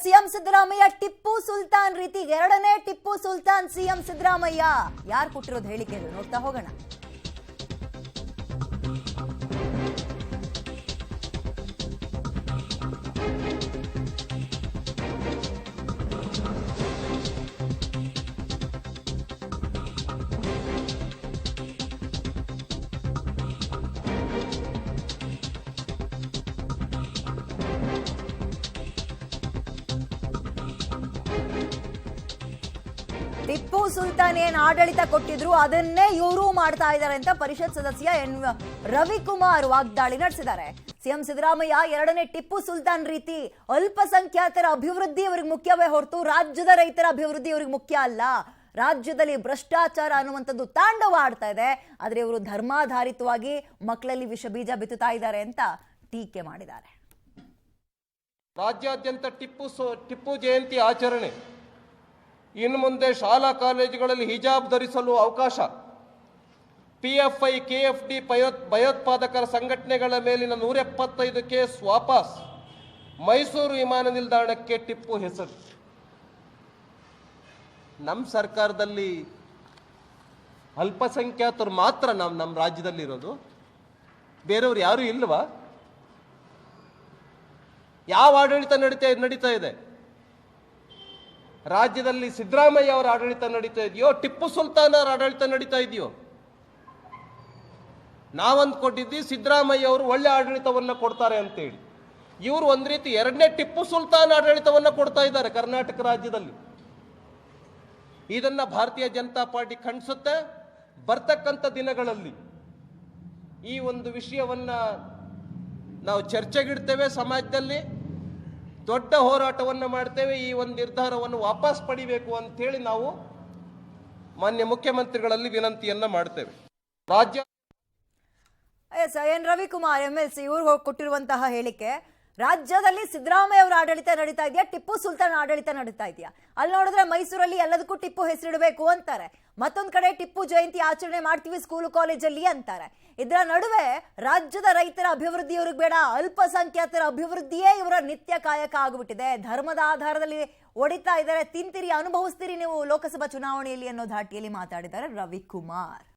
CM Siddaramaiah Tipu Sultan ರೀತಿ ಎರಡನೇ Tipu Sultan CM Siddaramaiah ಯಾರು ಕೊಟ್ಟಿರೋದು ಹೇಳಿಕೆ ನೋಡ್ತಾ ಹೋಗೋಣ. ಟಿಪ್ಪು ಸುಲ್ತಾನ್ ಏನ್ ಆಡಳಿತ ಕೊಟ್ಟಿದ್ರು ಅದನ್ನೇ ಇವರು ಮಾಡ್ತಾ ಇದ್ದಾರೆ ಅಂತ ಪರಿಷತ್ ಸದಸ್ಯ ಎನ್ ರವಿಕುಮಾರ್ ವಾಗ್ದಾಳಿ ನಡೆಸಿದ್ದಾರೆ. ಸಿಎಂ ಸಿದ್ದರಾಮಯ್ಯ ಎರಡನೇ ಟಿಪ್ಪು ಸುಲ್ತಾನ್ ರೀತಿ ಅಲ್ಪಸಂಖ್ಯಾತರ ಅಭಿವೃದ್ಧಿ ಇವರಿಗೆ ಮುಖ್ಯವೇ ಹೊರತು ರಾಜ್ಯದ ರೈತರ ಅಭಿವೃದ್ಧಿ ಇವರಿಗೆ ಮುಖ್ಯ ಅಲ್ಲ. ರಾಜ್ಯದಲ್ಲಿ ಭ್ರಷ್ಟಾಚಾರ ಅನ್ನುವಂಥದ್ದು ತಾಂಡವ ಆಡ್ತಾ ಇದೆ, ಆದ್ರೆ ಇವರು ಧರ್ಮಾಧಾರಿತವಾಗಿ ಮಕ್ಕಳಲ್ಲಿ ವಿಷ ಬೀಜ ಬಿತ್ತುತ್ತಾ ಇದ್ದಾರೆ ಅಂತ ಟೀಕೆ ಮಾಡಿದ್ದಾರೆ. ರಾಜ್ಯಾದ್ಯಂತ ಟಿಪ್ಪು ಜಯಂತಿ ಆಚರಣೆ, ಇನ್ನು ಮುಂದೆ ಶಾಲಾ ಕಾಲೇಜುಗಳಲ್ಲಿ ಹಿಜಾಬ್ ಧರಿಸಲು ಅವಕಾಶ, ಪಿಎಫ್ಐ ಕೆಎಫ್ಡಿ ಭಯೋತ್ಪಾದಕರ ಸಂಘಟನೆಗಳ ಮೇಲಿನ 175 ಕೇಸ್ ವಾಪಸ್, ಮೈಸೂರು ವಿಮಾನ ನಿಲ್ದಾಣಕ್ಕೆ ಟಿಪ್ಪು ಹೆಸರು. ನಮ್ಮ ಸರ್ಕಾರದಲ್ಲಿ ಅಲ್ಪಸಂಖ್ಯಾತರು ಮಾತ್ರ ನಮ್ಮ ರಾಜ್ಯದಲ್ಲಿರೋದು, ಬೇರೆಯವರು ಯಾರೂ ಇಲ್ವಾ? ಯಾವ ಆಡಳಿತ ನಡೀತಾ ಇದೆ? ರಾಜ್ಯದಲ್ಲಿ ಸಿದ್ದರಾಮಯ್ಯ ಅವರ ಆಡಳಿತ ನಡೀತಾ ಇದೆಯೋ, ಟಿಪ್ಪು ಸುಲ್ತಾನ್ ಅವರ ಆಡಳಿತ ನಡೀತಾ ಇದೆಯೋ? ನಾವಂದ್ಕೊಂಡಿದ್ವಿ ಸಿದ್ದರಾಮಯ್ಯ ಅವರು ಒಳ್ಳೆ ಆಡಳಿತವನ್ನ ಕೊಡ್ತಾರೆ ಅಂತೇಳಿ. ಇವರು ಒಂದ್ ರೀತಿ ಎರಡನೇ ಟಿಪ್ಪು ಸುಲ್ತಾನ್ ಆಡಳಿತವನ್ನ ಕೊಡ್ತಾ ಇದ್ದಾರೆ ಕರ್ನಾಟಕ ರಾಜ್ಯದಲ್ಲಿ. ಇದನ್ನ ಭಾರತೀಯ ಜನತಾ ಪಾರ್ಟಿ ಖಂಡಿಸುತ್ತೆ. ಬರ್ತಕ್ಕಂಥ ದಿನಗಳಲ್ಲಿ ಈ ಒಂದು ವಿಷಯವನ್ನ ನಾವು ಚರ್ಚೆಗಿಡ್ತೇವೆ, ಸಮಾಜದಲ್ಲಿ ದೊಡ್ಡ ಹೋರಾಟವನ್ನು ಮಾಡ್ತೇವೆ. ಈ ಒಂದು ನಿರ್ಧಾರವನ್ನು ವಾಪಸ್ ಪಡಿಬೇಕು ಅಂತೇಳಿ ನಾವು ಮಾನ್ಯ ಮುಖ್ಯಮಂತ್ರಿಗಳಲ್ಲಿ ವಿನಂತಿಯನ್ನ ಮಾಡ್ತೇವೆ. ರಾಜ್ಯ ಎನ್ ರವಿಕುಮಾರ್ MLC ಇವ್ರು ಕೊಟ್ಟಿರುವಂತಹ ಹೇಳಿಕೆ, ರಾಜ್ಯದಲ್ಲಿ ಸಿದ್ದರಾಮಯ್ಯ ಅವರ ಆಡಳಿತ ನಡೀತಾ ಇದೆಯಾ, ಟಿಪ್ಪು ಸುಲ್ತಾನ್ ಆಡಳಿತ ನಡೀತಾ ಇದೆಯಾ? ಅಲ್ಲಿ ನೋಡಿದ್ರೆ ಮೈಸೂರಲ್ಲಿ ಎಲ್ಲದಕ್ಕೂ ಟಿಪ್ಪು ಹೆಸರಿಡಬೇಕು ಅಂತಾರೆ, ಮತ್ತೊಂದ್ ಕಡೆ ಟಿಪ್ಪು ಜಯಂತಿ ಆಚರಣೆ ಮಾಡ್ತೀವಿ ಸ್ಕೂಲ್ ಕಾಲೇಜಲ್ಲಿ ಅಂತಾರೆ. ಇದರ ನಡುವೆ ರಾಜ್ಯದ ರೈತರ ಅಭಿವೃದ್ಧಿ ಇವ್ರಿಗೆ ಬೇಡ, ಅಲ್ಪಸಂಖ್ಯಾತರ ಅಭಿವೃದ್ಧಿಯೇ ಇವರ ನಿತ್ಯ ಕಾಯಕ ಆಗ್ಬಿಟ್ಟಿದೆ, ಧರ್ಮದ ಆಧಾರದಲ್ಲಿ ಹೊಡಿತಾ ಇದ್ದಾರೆ, ತಿಂತೀರಿ ಅನುಭವಿಸ್ತೀರಿ ನೀವು ಲೋಕಸಭಾ ಚುನಾವಣೆಯಲ್ಲಿ ಅನ್ನೋ ಧಾಟಿಯಲ್ಲಿ ಮಾತಾಡಿದ್ದಾರೆ ರವಿಕುಮಾರ್.